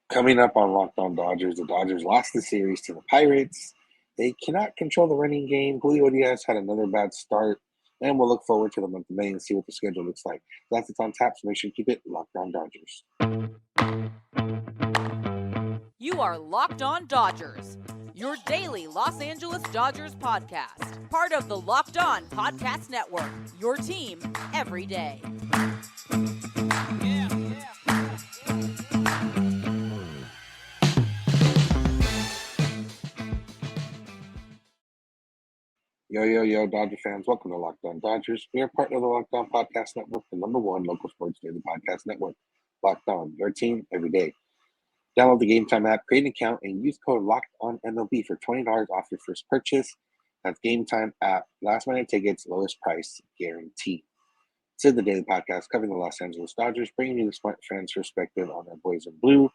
Coming up on Locked On Dodgers, the Dodgers lost the series to the Pirates. They cannot control the running game. Julio Urías had another bad start, and we'll look forward to the month of May and see what the schedule looks like. That's it on tap, so make sure you keep it Locked On Dodgers. You are Locked On Dodgers, your daily Los Angeles Dodgers podcast. Part of the Locked On Podcast Network, your team every day. Yo, Dodger fans. Welcome to Locked On Dodgers. We are part of the Locked On Podcast Network, the number one local sports daily podcast network. Locked On, your team every day. Download the Game Time app, create an account, and use code LOCKEDONMLB for $20 off your first purchase. That's Game Time app. Last minute tickets, lowest price guaranteed. This is the daily podcast covering the Los Angeles Dodgers, bringing you the smart fans' perspective on our boys in blue. You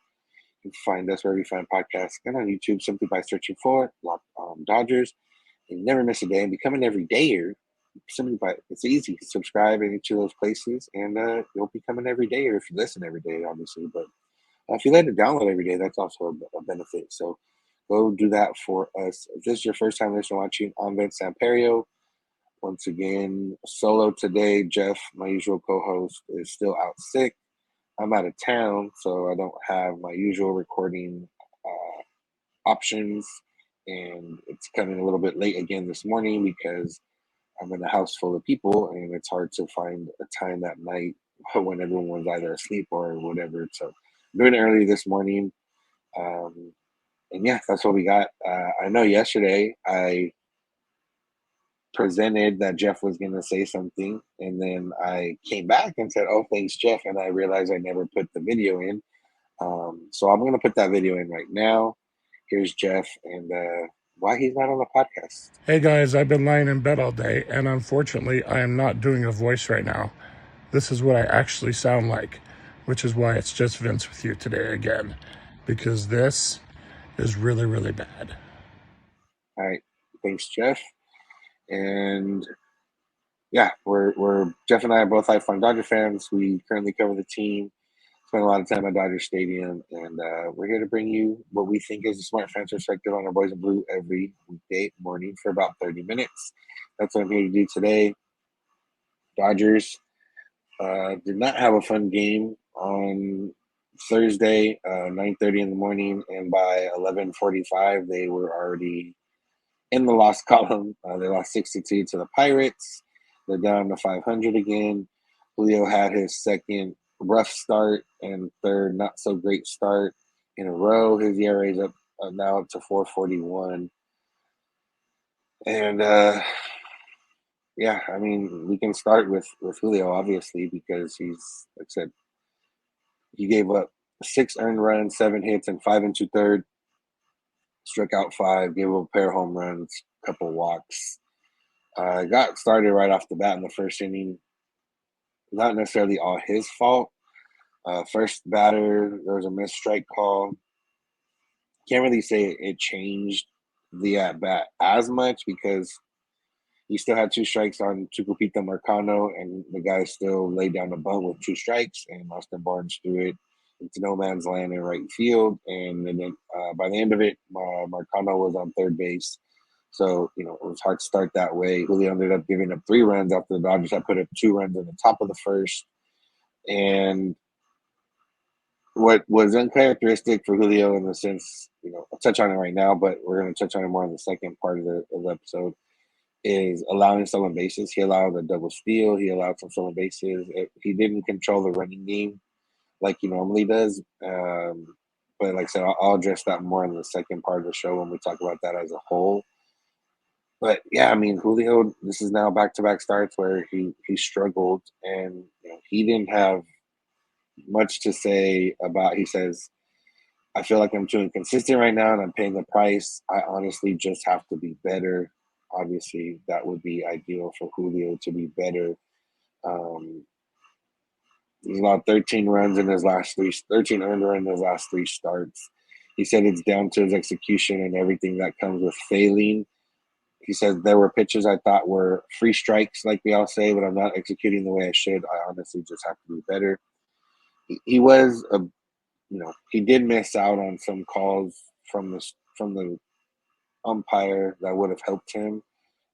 can find us wherever you find podcasts and on YouTube simply by searching for Locked On Dodgers. And never miss a day and become an everydayer. Simply by it's easy. Subscribe in each of those places, and you'll become an everydayer if you listen every day, obviously. But if you let it download every day, that's also a benefit. So go do that for us. If this is your first time listening watching, I'm Samperio. Once again, solo today. Jeff, my usual co-host, is still out sick. I'm out of town, so I don't have my usual recording options. And it's coming a little bit late again this morning because I'm in a house full of people, and it's hard to find a time that night when everyone's either asleep or whatever. So I'm doing it early this morning. And yeah, that's what we got. I know yesterday I presented that Jeff was going to say something, and then I came back and said, "Oh, thanks, Jeff," and I realized I never put the video in. So I'm going to put that video in right now. Here's Jeff and why he's not on the podcast. Hey guys, I've been lying in bed all day, and unfortunately, I am not doing a voice right now. This is what I actually sound like, which is why it's just Vince with you today again, because this is really, really bad. All right, thanks, Jeff. And yeah, we're Jeff and I are both lifelong Dodger fans. We currently cover the team, spend a lot of time at Dodger Stadium, and we're here to bring you what we think is a smart fan perspective on our boys in blue every weekday morning for about 30 minutes. That's what I'm here to do today. Dodgers did not have a fun game on Thursday, 9:30 in the morning, and by 11:45 they were already in the loss column. They lost 6-2 to the Pirates. They're down to 500 again. Julio had his second rough start and third not so great start in a row. His ERA is up now up to 4.41. And yeah, I mean, we can start with Julio, obviously, because he's, like I said, he gave up 6 earned runs, 7 hits, and 5 2/3. Struck out 5, gave up a pair of home runs, couple walks. Got started right off the bat in the first inning. Not necessarily all his fault. First batter, there was a missed strike call. Can't really say it changed the at bat as much because he still had 2 strikes on Tucupita Marcano, and the guy still laid down the bunt with 2 strikes, and Austin Barnes threw it into no man's land in right field. And then by the end of it, Marcano was on third base. So, it was hard to start that way. Julio ended up giving up 3 runs after the Dodgers had put up 2 runs in the top of the first. And what was uncharacteristic for Julio in the sense, I'll touch on it right now, but we're going to touch on it more in the second part of the episode, is allowing stolen bases. He allowed a double steal. He allowed some stolen bases. He didn't control the running game like he normally does. But like I said, I'll address that more in the second part of the show when we talk about that as a whole. But yeah, I mean, Julio, this is now back-to-back starts where he struggled, and he didn't have much to say about. He says, "I feel like I'm too inconsistent right now, and I'm paying the price. I honestly just have to be better." Obviously, that would be ideal for Julio to be better. He's allowed 13 runs in his last 13 earned runs in his last 3 starts. He said it's down to his execution and everything that comes with failing. He said there were pitches I thought were free strikes, like we all say, but I'm not executing the way I should. I honestly just have to be better. He was he did miss out on some calls from the umpire that would have helped him.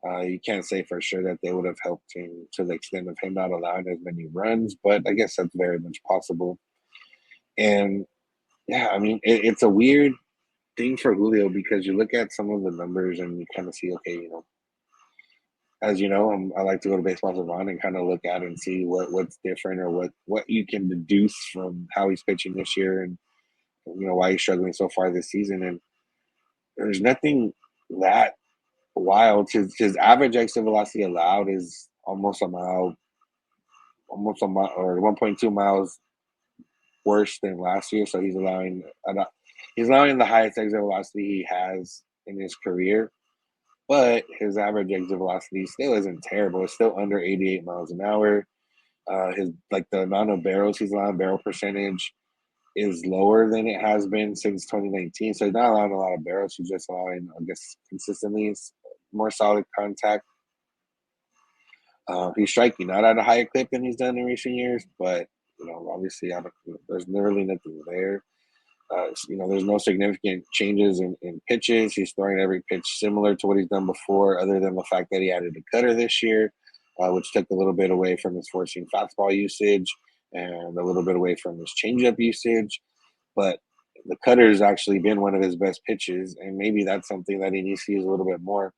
You can't say for sure that they would have helped him to the extent of him not allowing as many runs, but I guess that's very much possible. And yeah, I mean, it's a weird thing for Julio because you look at some of the numbers and you kind of see, okay, as you know, I like to go to Baseball Savant and kind of look at it and see what's different or what you can deduce from how he's pitching this year and why he's struggling so far this season. And there's nothing that wild. His average exit velocity allowed is almost a mile or 1.2 miles worse than last year. So he's allowing the highest exit velocity he has in his career. But his average exit velocity still isn't terrible. It's still under 88 miles an hour. His the amount of barrels he's allowing, barrel percentage, is lower than it has been since 2019. So he's not allowing a lot of barrels. He's just allowing, I guess, consistently more solid contact. He's striking not at a higher clip than he's done in recent years, but obviously, there's really nothing there. There's no significant changes in pitches. He's throwing every pitch similar to what he's done before, other than the fact that he added a cutter this year, which took a little bit away from his four-seam fastball usage and a little bit away from his changeup usage. But the cutter has actually been one of his best pitches, and maybe that's something that he needs to use a little bit more.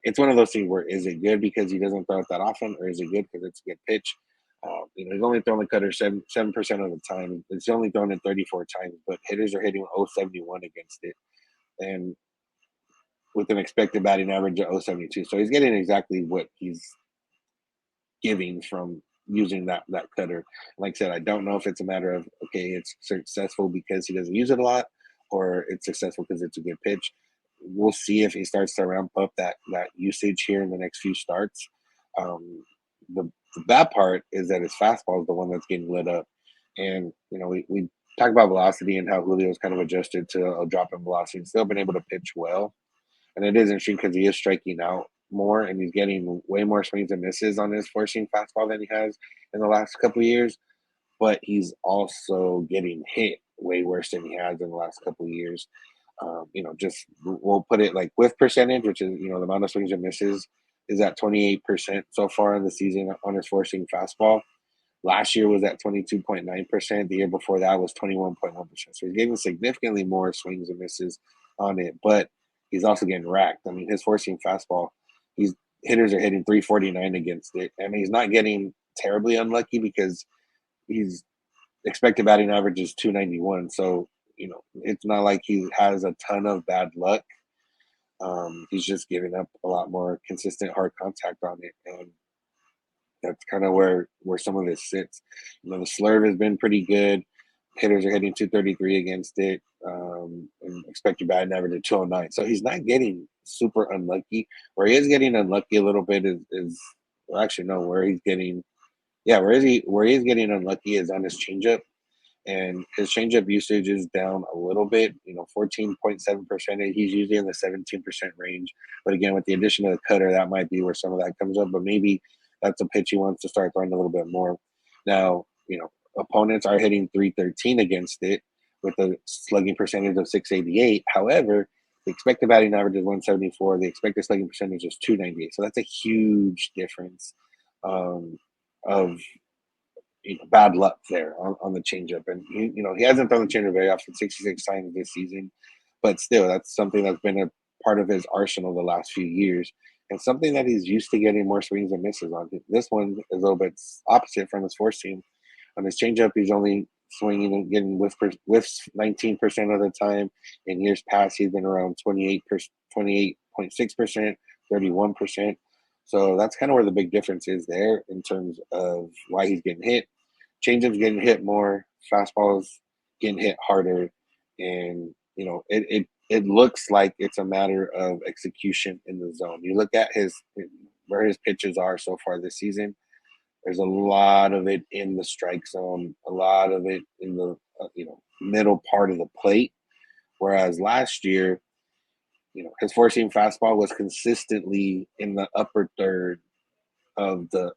It's one of those things where is it good because he doesn't throw it that often, or is it good because it's a good pitch? He's only thrown the cutter 7% of the time. It's only thrown it 34 times, but hitters are hitting 0.71 against it, and with an expected batting average of 0.72. So he's getting exactly what he's giving from using that cutter. Like I said, I don't know if it's a matter of it's successful because he doesn't use it a lot, or it's successful because it's a good pitch. We'll see if he starts to ramp up that usage here in the next few starts. The bad part is that his fastball is the one that's getting lit up. And, we talk about velocity and how Julio's kind of adjusted to a drop in velocity and still been able to pitch well. And it is interesting because he is striking out more and he's getting way more swings and misses on his four-seam fastball than he has in the last couple of years. But he's also getting hit way worse than he has in the last couple of years. Just we'll put it like whiff percentage, which is, the amount of swings and misses is at 28% so far in the season on his four-seam fastball. Last year was at 22.9%. The year before that was 21.1%. So he's getting significantly more swings and misses on it, but he's also getting racked. I mean, his four-seam fastball, hitters are hitting 349 against it. I mean, he's not getting terribly unlucky because he's expected batting average is 291. So, it's not like he has a ton of bad luck. He's just giving up a lot more consistent hard contact on it. And that's kind of where some of this sits. The slurve has been pretty good. Hitters are hitting 233 against it, and expected batting average of 209. So he's not getting super unlucky. Where he is getting unlucky a little bit is well, actually no, where he's getting where he is getting unlucky is on his changeup. And his changeup usage is down a little bit, 14.7%. He's usually in the 17% range. But again, with the addition of the cutter, that might be where some of that comes up. But maybe that's a pitch he wants to start throwing a little bit more. Now, opponents are hitting 313 against it with a slugging percentage of 688. However, the expected batting average is 174. The expected slugging percentage is 298. So that's a huge difference of bad luck there on the changeup. And he hasn't thrown the changeup very often, 66 times this season, but still, that's something that's been a part of his arsenal the last few years, and something that he's used to getting more swings and misses on. This one is a little bit opposite from his four seam. On his changeup, he's only swinging and getting whiffs 19% of the time. In years past, he's been around 28.6%, 31%. So that's kind of where the big difference is there in terms of why he's getting hit. Changeup's getting hit more, fastballs getting hit harder, and it looks like it's a matter of execution in the zone. You look at where his pitches are so far this season. There's a lot of it in the strike zone, a lot of it in the middle part of the plate. Whereas last year, his four-seam fastball was consistently in the upper third of the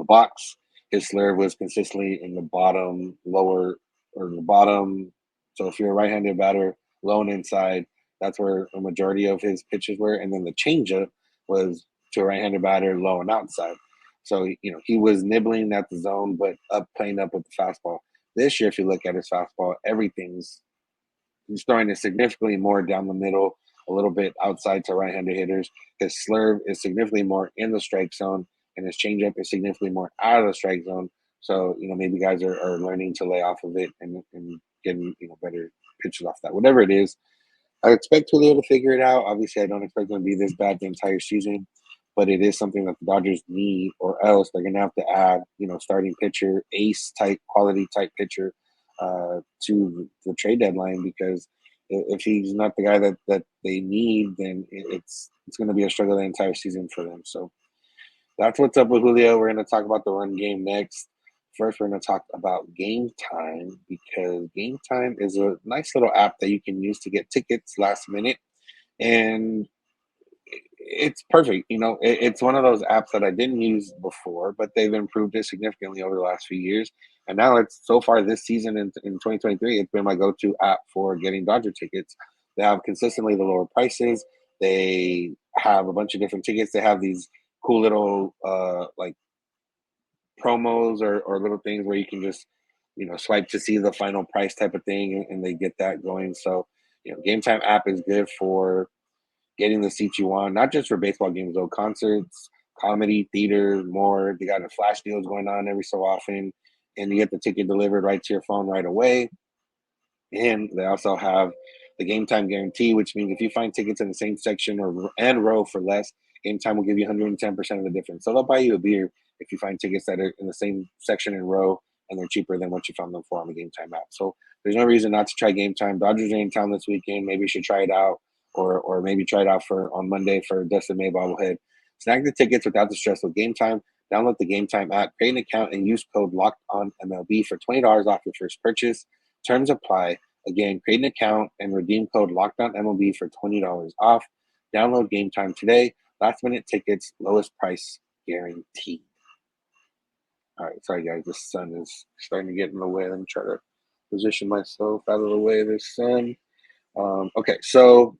box, his slurve was consistently in the bottom, lower, or the bottom. So if you're a right-handed batter, low and inside, that's where a majority of his pitches were. And then the changeup was to a right-handed batter, low and outside. So, he was nibbling at the zone, but playing up with the fastball. This year, if you look at his fastball, he's throwing it significantly more down the middle, a little bit outside to right-handed hitters. His slurve is significantly more in the strike zone, and his changeup is significantly more out of the strike zone. So, maybe guys are learning to lay off of it and getting, better pitches off that. Whatever it is, I expect Julio to figure it out. Obviously, I don't expect him to be this bad the entire season, but it is something that the Dodgers need, or else they're going to have to add, starting pitcher, ace type, quality type pitcher to the trade deadline, because if he's not the guy that they need, then it's going to be a struggle the entire season for them. So that's what's up with Julio. We're going to talk about the run game next. First, we're going to talk about Game Time, because Game Time is a nice little app that you can use to get tickets last minute. And it's perfect. It's one of those apps that I didn't use before, but they've improved it significantly over the last few years. And now it's so far this season in 2023, it's been my go-to app for getting Dodger tickets. They have consistently the lower prices. They have a bunch of different tickets. They have these cool little like promos or little things where you can just swipe to see the final price type of thing, and they get that going. So Game Time app is good for getting the seats you want, not just for baseball games though, concerts, comedy, theater, more. They got a flash deals going on every so often, and you get the ticket delivered right to your phone right away. And they also have the Game Time guarantee, which means if you find tickets in the same section and row for less, Game Time will give you 110% of the difference. So they'll buy you a beer if you find tickets that are in the same section and row, and they're cheaper than what you found them for on the Game Time app. So there's no reason not to try Game Time. Dodgers are in town this weekend. Maybe you should try it out, or maybe try it out on Monday for Dustin May bobblehead. Snag the tickets without the stress with Game Time. Download the Game Time app, create an account, and use code LOCKEDONMLB for $20 off your first purchase. Terms apply. Again, create an account and redeem code LOCKEDONMLB for $20 off. Download Game Time today. Last minute tickets, lowest price guaranteed. All right, sorry guys, the sun is starting to get in the way. Let me try to position myself out of the way of this sun. Okay, so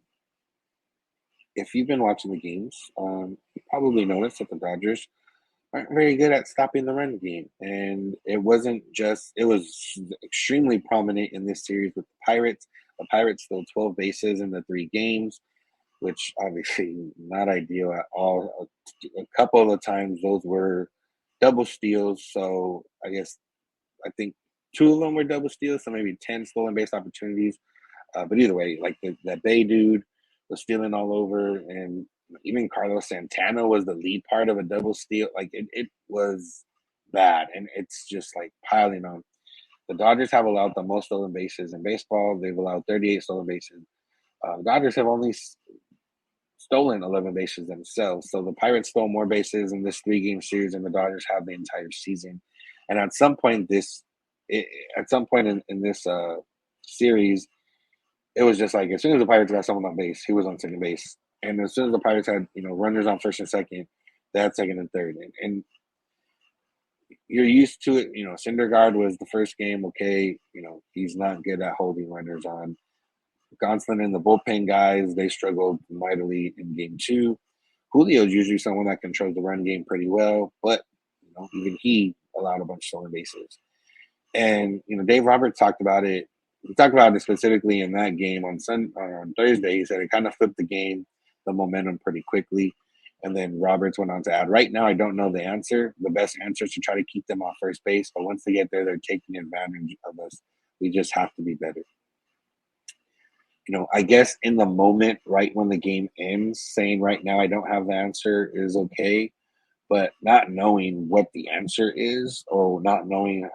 if you've been watching the games, you probably noticed that the Dodgers aren't very good at stopping the run game. And it was extremely prominent in this series with the Pirates. The Pirates stole 12 bases in the 3 games, which obviously not ideal at all. A couple of the times those were double steals. So I think 2 of them were double steals, so maybe 10 stolen base opportunities. But either way, like that Bay dude was stealing all over, and even Carlos Santana was the lead part of a double steal. Like it was bad, and it's just like piling on. The Dodgers have allowed the most stolen bases in baseball. They've allowed 38 stolen bases. The Dodgers have only stolen 11 bases themselves. So the Pirates stole more bases in this 3-game series than the Dodgers have the entire season. And at some point in this series, it was just like as soon as the Pirates got someone on base, he was on second base. And as soon as the Pirates had, runners on first and second, they had second and third. And you're used to it. Syndergaard was the first game. Okay, he's not good at holding runners on. Gonsolin and the bullpen guys, they struggled mightily in game 2. Julio is usually someone that controls the run game pretty well, but even he allowed a bunch of stolen bases. And Dave Roberts talked about it. He talked about it specifically in that game on Thursday. He said it kind of flipped the game, the momentum pretty quickly. And then Roberts went on to add, right now, I don't know the answer. The best answer is to try to keep them off first base. But once they get there, they're taking advantage of us. We just have to be better. I guess in the moment, right when the game ends, saying right now I don't have the answer is okay. But not knowing what the answer is, or not knowing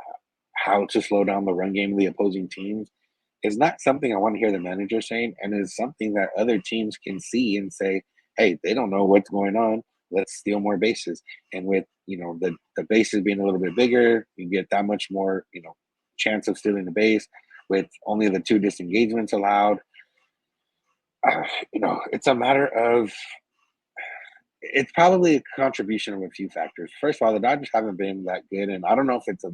how to slow down the run game of the opposing teams, is not something I want to hear the manager saying, and is something that other teams can see and say, hey, they don't know what's going on. Let's steal more bases. And with, the bases being a little bit bigger, you get that much more, chance of stealing the base with only the 2 disengagements allowed. It's a matter of it's probably a contribution of a few factors. First of all, the Dodgers haven't been that good, and I don't know if it's a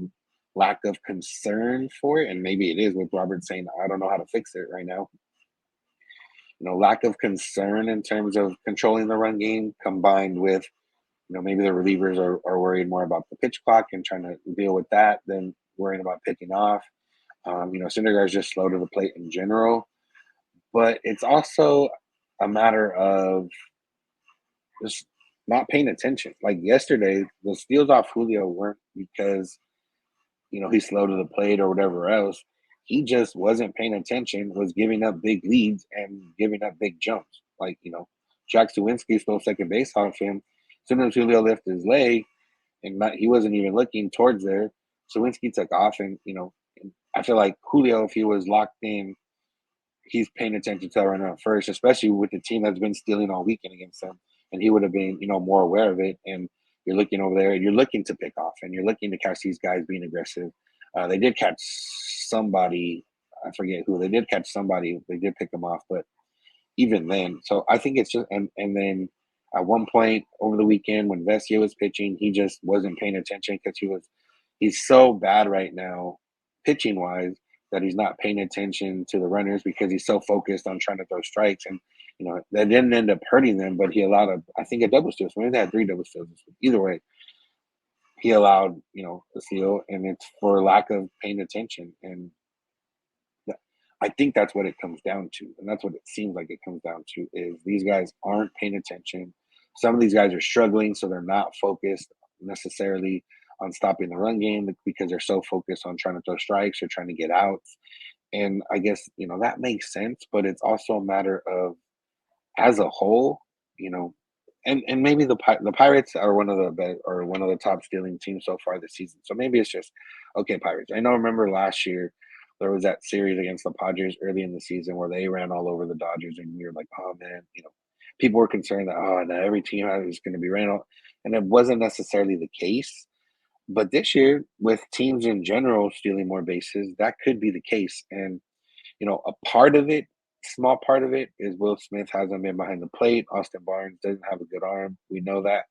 lack of concern for it, and maybe it is with Robert saying, I don't know how to fix it right now. Lack of concern in terms of controlling the run game combined with, maybe the relievers are worried more about the pitch clock and trying to deal with that than worrying about picking off. Syndergaard is just slow to the plate in general, but it's also a matter of just not paying attention. Like yesterday, the steals off Julio weren't because he's slow to the plate or whatever else. He just wasn't paying attention, was giving up big leads and giving up big jumps. Like, Jack Suwinski stole second base off him. As soon as Julio lifted his leg, and he wasn't even looking towards there, Suwinski took off. And, I feel like Julio, if he was locked in, he's paying attention to that runner at first, especially with the team that's been stealing all weekend against him. And he would have been, more aware of it. And you're looking over there and you're looking to pick off and you're looking to catch these guys being aggressive. They did catch somebody. I forget who. They did catch somebody. They did pick them off. But even then, so I think it's just, and then at one point over the weekend when Vessia was pitching, he just wasn't paying attention because he's so bad right now, pitching wise, that he's not paying attention to the runners because he's so focused on trying to throw strikes. And, that didn't end up hurting them, but he allowed a double steal. So maybe they had 3 double steals. Either way, he allowed, a steal, and it's for lack of paying attention. And I think that's what it comes down to. And that's what it seems like it comes down to is these guys aren't paying attention. Some of these guys are struggling, so they're not focused necessarily on stopping the run game because they're so focused on trying to throw strikes or trying to get outs. And I guess, that makes sense, but it's also a matter of, as a whole, and maybe the Pirates are one of the top stealing teams so far this season. So maybe it's just, okay, Pirates. Remember last year there was that series against the Padres early in the season where they ran all over the Dodgers, and we were like, oh man, people were concerned that now every team is going to be ran all, and it wasn't necessarily the case. But this year, with teams in general stealing more bases, that could be the case. And a part of it, small part of it, is Will Smith hasn't been behind the plate. Austin Barnes doesn't have a good arm. We know that.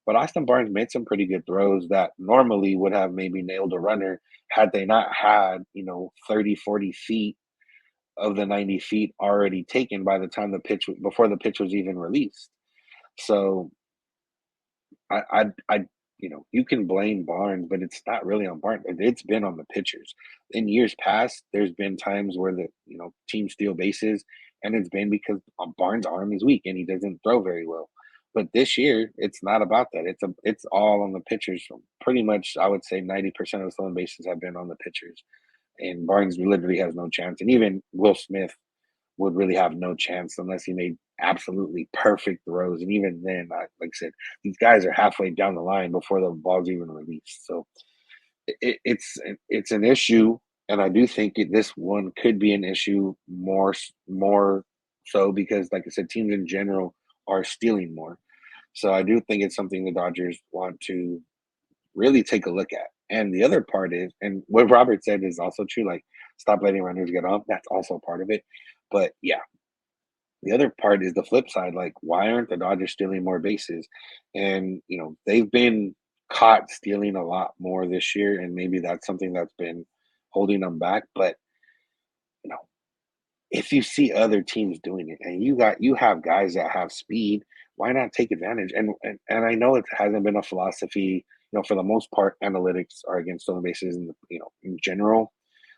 But Austin Barnes made some pretty good throws that normally would have maybe nailed a runner had they not had, 30, 40 feet of the 90 feet already taken by the time before the pitch was even released. So I you can blame Barnes, but it's not really on Barnes. It's been on the pitchers. In years past, there's been times where the teams steal bases, and it's been because Barnes' arm is weak and he doesn't throw very well. But this year, it's not about that. It's all on the pitchers. Pretty much, I would say 90% of the stolen bases have been on the pitchers, and Barnes literally has no chance. And even Will Smith would really have no chance unless he made absolutely perfect throws. And even then, like I said, these guys are halfway down the line before the ball's even released. So it's an issue, and I do think this one could be an issue more so because, like I said, teams in general are stealing more. So I do think it's something the Dodgers want to really take a look at. And the other part is, and what Robert said is also true, like stop letting runners get off. That's also part of it. But yeah, the other part is the flip side. Like, why aren't the Dodgers stealing more bases? And, they've been caught stealing a lot more this year. And maybe that's something that's been holding them back. But, if you see other teams doing it and you have guys that have speed, why not take advantage? And I know it hasn't been a philosophy, for the most part, analytics are against stolen bases in general.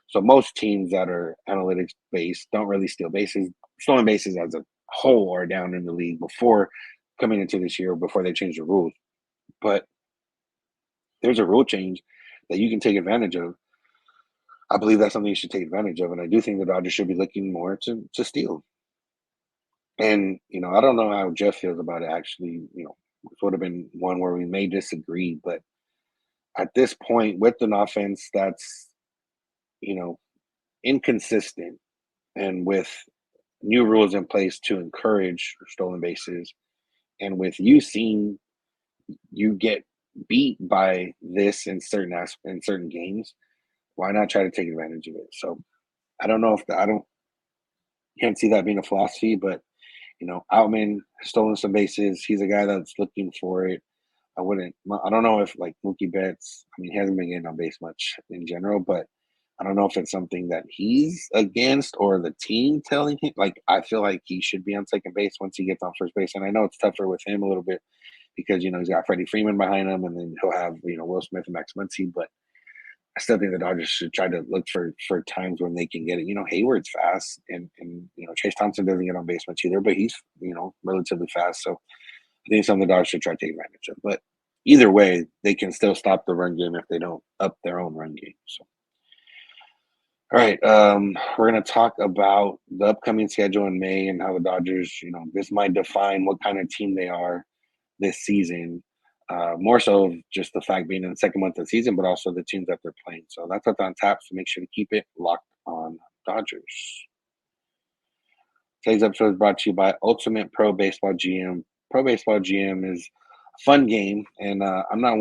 So most teams that are analytics based don't really steal bases. Stolen bases as a whole are down in the league before coming into this year, before they changed the rules. But there's a rule change that you can take advantage of. I believe that's something you should take advantage of. And I do think the Dodgers should be looking more to steal. And, I don't know how Jeff feels about it, actually. This would have been one where we may disagree. But at this point, with an offense that's, inconsistent, and with new rules in place to encourage stolen bases, and with you seeing you get beat by this in certain games, why not try to take advantage of it? So I don't know if I can't see that being a philosophy, but Outman has stolen some bases. He's a guy that's looking for it. I don't know if like Mookie Betts, I mean, he hasn't been getting on base much in general, but I don't know if it's something that he's against or the team telling him. Like, I feel like he should be on second base once he gets on first base. And I know it's tougher with him a little bit because, he's got Freddie Freeman behind him and then he'll have, Will Smith and Max Muncy. But I still think the Dodgers should try to look for times when they can get it. Hayward's fast and Chase Thompson doesn't get on base much either, but he's, relatively fast. So I think something the Dodgers should try to take advantage of. But either way, they can still stop the run game if they don't up their own run game. So, all right, we're going to talk about the upcoming schedule in May and how the Dodgers, this might define what kind of team they are this season. More so just the fact being in the second month of the season, but also the teams that they're playing. So that's what's on tap. So make sure to keep it locked on Dodgers. Today's episode is brought to you by Ultimate Pro Baseball GM. Pro Baseball GM is a fun game, and I'm not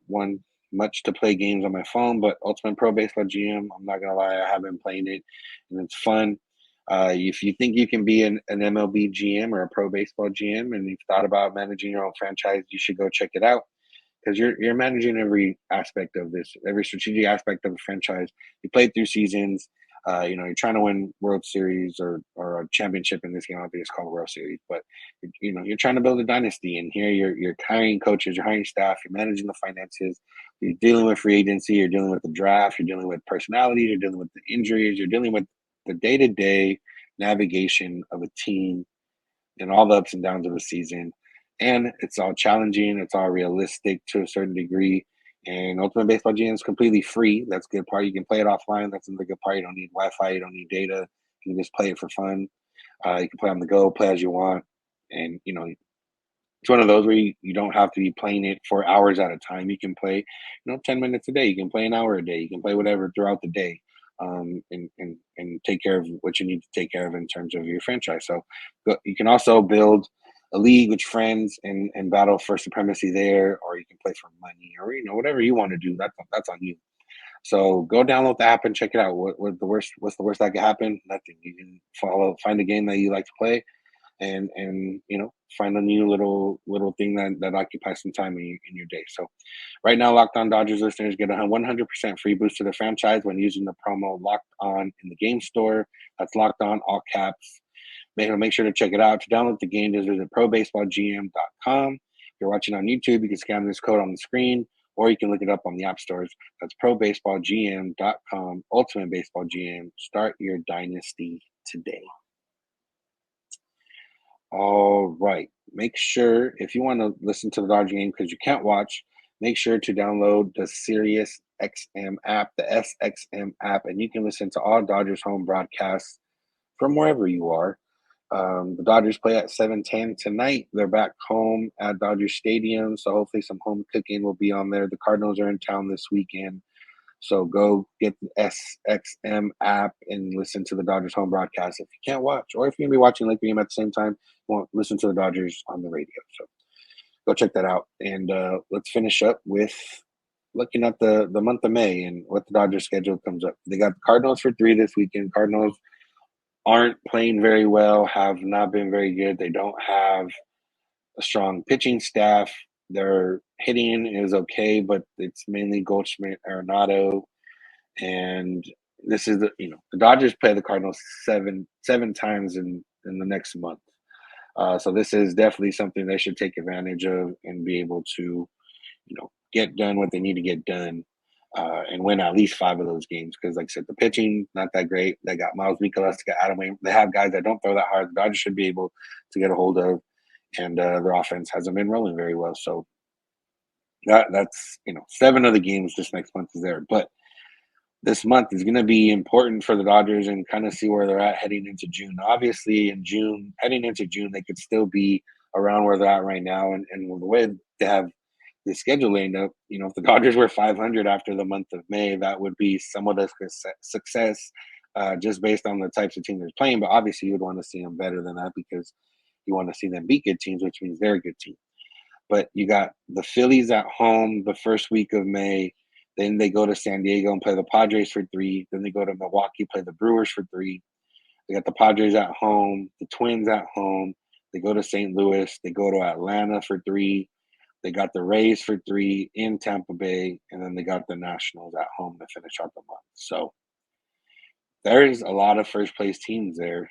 one much to play games on my phone, but Ultimate Pro Baseball GM, I'm not gonna lie, I have been playing it, and it's fun. If you think you can be an MLB GM or a pro baseball GM, and you've thought about managing your own franchise, you should go check it out because you're managing every aspect of this, every strategic aspect of the franchise. You play through seasons. You're trying to win World Series or a championship in this game. I don't think it's called World Series, but you're trying to build a dynasty. And here you're hiring coaches, you're hiring staff, you're managing the finances, you're dealing with free agency, you're dealing with the draft, you're dealing with personalities, you're dealing with the injuries, you're dealing with the day-to-day navigation of a team and all the ups and downs of a season. And it's all challenging. It's all realistic to a certain degree. And Ultimate Baseball GM is completely free. That's a good part. You can play it offline. That's another good part. You don't need Wi-Fi. You don't need data. You can just play it for fun. You can play on the go, play as you want. And, it's one of those where you don't have to be playing it for hours at a time. You can play, 10 minutes a day. You can play an hour a day. You can play whatever throughout the day. And take care of what you need to take care of in terms of your franchise. So you can also build a league with friends and battle for supremacy there, or you can play for money, or whatever you want to do. That's on you. So go download the app and check it out. What's the worst that could happen? Nothing. You can find a game that you like to play, and find a new little thing that occupies some time in your day. So right now, Locked On Dodgers listeners get a 100% free boost to their franchise when using the promo Locked On in the game store. That's Locked On, all caps. Make sure to check it out. To download the game, just visit probaseballgm.com. If you're watching on YouTube, you can scan this code on the screen, or you can look it up on the app stores. That's probaseballgm.com, Ultimate Baseball GM. Start your dynasty today. All right. Make sure, if you want to listen to the Dodger game because you can't watch, make sure to download the Sirius XM app, the SXM app, and you can listen to all Dodgers home broadcasts from wherever you are. The Dodgers play at 7:10 tonight. They're back home at Dodger Stadium, so hopefully some home cooking will be on there. The Cardinals are in town this weekend, so go get the SXM app and listen to the Dodgers home broadcast if you can't watch, or if you're going to be watching Lake game at the same time, you won't listen to the Dodgers on the radio. So go check that out. And let's finish up with looking at the month of May and what the Dodgers schedule comes up. They got the Cardinals for 3 this weekend. Cardinals aren't playing very well, have not been very good. They don't have a strong pitching staff. Their hitting is okay, but it's mainly Goldschmidt, Arenado, and this is the Dodgers play the Cardinals seven times in the next month. So this is definitely something they should take advantage of and be able to, get done what they need to get done. And win at least 5 of those games because, like I said, the pitching not that great. They got Miles Mikolas, got Adam Wainwright. They have guys that don't throw that hard. The Dodgers should be able to get a hold of, and their offense hasn't been rolling very well. So that's 7 of the games this next month is there. But this month is going to be important for the Dodgers and kind of see where they're at heading into June. Obviously, heading into June, they could still be around where they're at right now, and the way they have the schedule lined up, if the Dodgers were 500 after the month of May, that would be somewhat of success just based on the types of teams they're playing. But obviously, you would want to see them better than that because you want to see them beat good teams, which means they're a good team. But you got the Phillies at home the first week of May. Then they go to San Diego and play the Padres for 3. Then they go to Milwaukee, play the Brewers for 3. They got the Padres at home, the Twins at home. They go to St. Louis. They go to Atlanta for 3. They got the Rays for 3 in Tampa Bay, and then they got the Nationals at home to finish out the month. So there's a lot of first place teams there.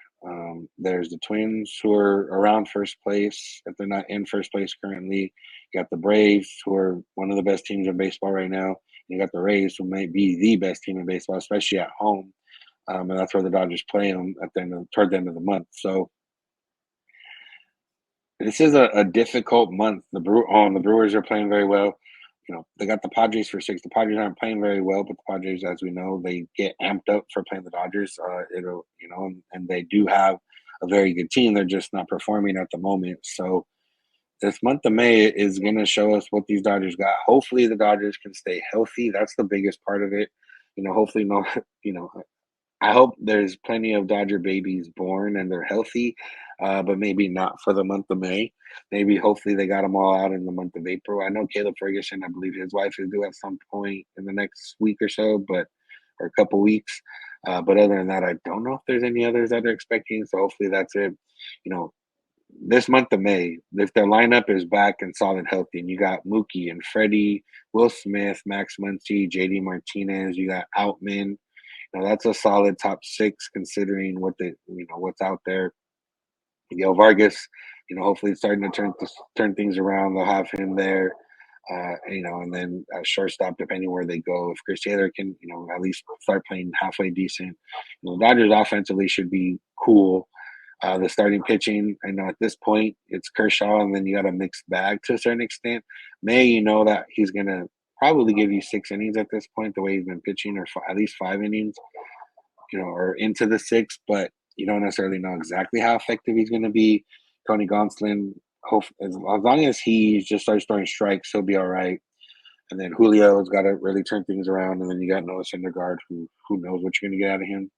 There's the Twins who are around first place if they're not in first place currently. You got the Braves who are one of the best teams in baseball right now. You got the Rays who might be the best team in baseball, especially at home. And that's where the Dodgers play them toward the end of the month. So this is a difficult month. The Brewers are playing very well. They got the Padres for 6. The Padres aren't playing very well, but the Padres, as we know, they get amped up for playing the Dodgers. And they do have a very good team. They're just not performing at the moment. So this month of May is going to show us what these Dodgers got. Hopefully the Dodgers can stay healthy. That's the biggest part of it. Hopefully I hope there's plenty of Dodger babies born and they're healthy, but maybe not for the month of May. Maybe hopefully they got them all out in the month of April. I know Caleb Ferguson, I believe his wife is due at some point in the next week or so, or a couple weeks. But other than that, I don't know if there's any others that they're expecting. So hopefully that's it. This month of May, if their lineup is back and solid healthy, and you got Mookie and Freddie, Will Smith, Max Muncy, JD Martinez, you got Outman. That's a solid top 6 considering what's out there. Vargas, hopefully it's starting to turn things around. They'll have him there, and then shortstop, depending where they go. If Chris Taylor can, at least start playing halfway decent, the Dodgers offensively should be cool. The starting pitching, I know at this point it's Kershaw, and then you got a mixed bag to a certain extent. May, that he's gonna probably give you 6 innings at this point, the way he's been pitching, or at least 5 innings, or into the 6, but you don't necessarily know exactly how effective he's going to be. Tony Gonsolin, as long as he just starts throwing strikes, he'll be all right. And then Julio's got to really turn things around, and then you got Noah Syndergaard, who knows what you're going to get out of him.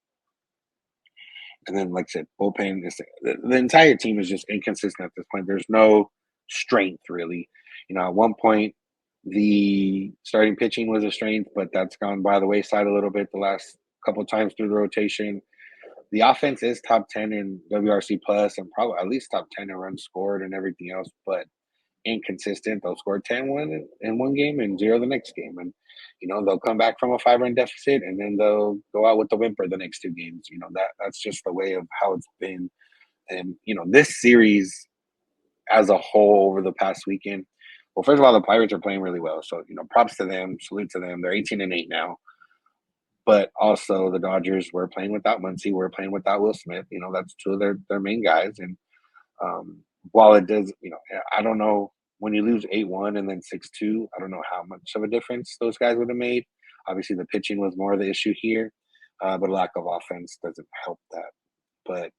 And then, like I said, bullpen the entire team is just inconsistent at this point. There's no strength, really. At one point, the starting pitching was a strength, but that's gone by the wayside a little bit the last couple of times through the rotation. The offense is top 10 in WRC plus and probably at least top 10 in runs scored and everything else, but inconsistent. They'll score 10-1 in one game and 0 the next game. And, they'll come back from a 5-run deficit and then they'll go out with the whimper the next 2 games. That's just the way of how it's been. And, this series as a whole over the past weekend, well, first of all, the Pirates are playing really well. So, props to them, salute to them. They're 18-8 now. But also the Dodgers were playing without Muncy, were playing without Will Smith. That's 2 of their main guys. And while it does, I don't know, when you lose 8-1 and then 6-2, I don't know how much of a difference those guys would have made. Obviously, the pitching was more the issue here, but lack of offense doesn't help that. But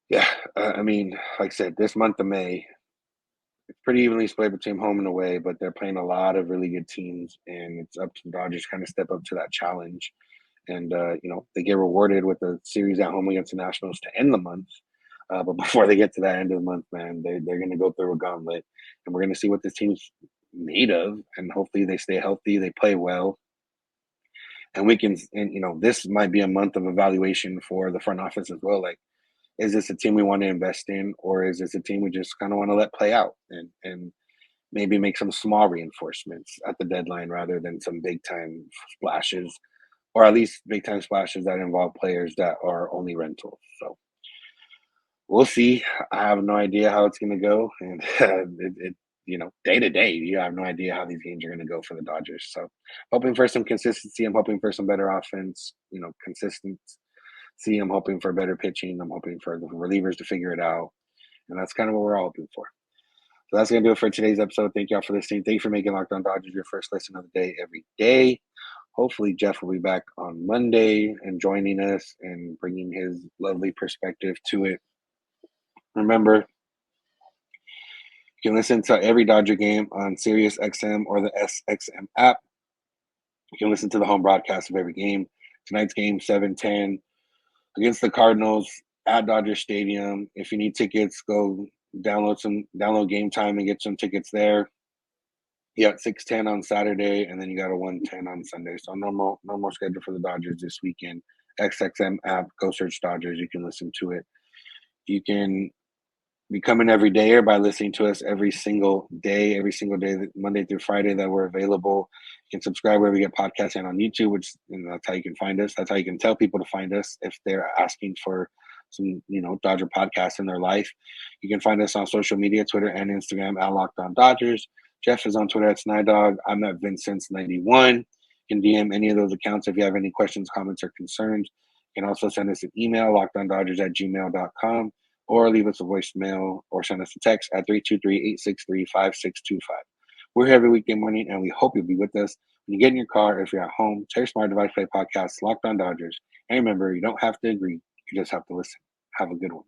yeah, like I said, this month of May, it's pretty evenly split between home and away, but they're playing a lot of really good teams, and it's up to the Dodgers to kind of step up to that challenge. And, they get rewarded with a series at home against the Nationals to end the month. But before they get to that end of the month, man, they're going to go through a gauntlet, and we're going to see what this team's made of. And hopefully they stay healthy, they play well. And this might be a month of evaluation for the front office as well. Like, is this a team we want to invest in, or is this a team we just kind of want to let play out and maybe make some small reinforcements at the deadline rather than some big time splashes, or at least big time splashes that involve players that are only rentals. So we'll see. I have no idea how it's going to go. And day to day, you have no idea how these games are going to go for the Dodgers. So hoping for some consistency. I'm hoping for some better offense, consistency. I'm hoping for better pitching. I'm hoping for the relievers to figure it out. And that's kind of what we're all hoping for. So that's going to do it for today's episode. Thank y'all for listening. Thank you for making Locked On Dodgers your first listen of the day every day. Hopefully Jeff will be back on Monday and joining us and bringing his lovely perspective to it. Remember, you can listen to every Dodger game on Sirius XM or the SXM app. You can listen to the home broadcast of every game. Tonight's game, 7:10 against the Cardinals at Dodger Stadium. If you need tickets, go download Game Time and get some tickets there. You got 6:10 on Saturday, and then you got a 1:10 on Sunday. So normal schedule for the Dodgers this weekend XXM app. Go search Dodgers. You can listen to it. You can become an everydayer by listening to us every single day, Monday through Friday that we're available. You can subscribe wherever you get podcasts and on YouTube, which that's how you can find us. That's how you can tell people to find us if they're asking for some, Dodger podcasts in their life. You can find us on social media, Twitter and Instagram at Locked On Dodgers. Jeff is on Twitter at Snydog. I'm at Vincent91. You can DM any of those accounts if you have any questions, comments, or concerns. You can also send us an email, lockedondodgers@gmail.com, or leave us a voicemail or send us a text at 323-863-5625. We're here every weekday morning, and we hope you'll be with us. When you get in your car, if you're at home, tell your smart device play podcast, Locked On Dodgers. And remember, you don't have to agree. You just have to listen. Have a good one.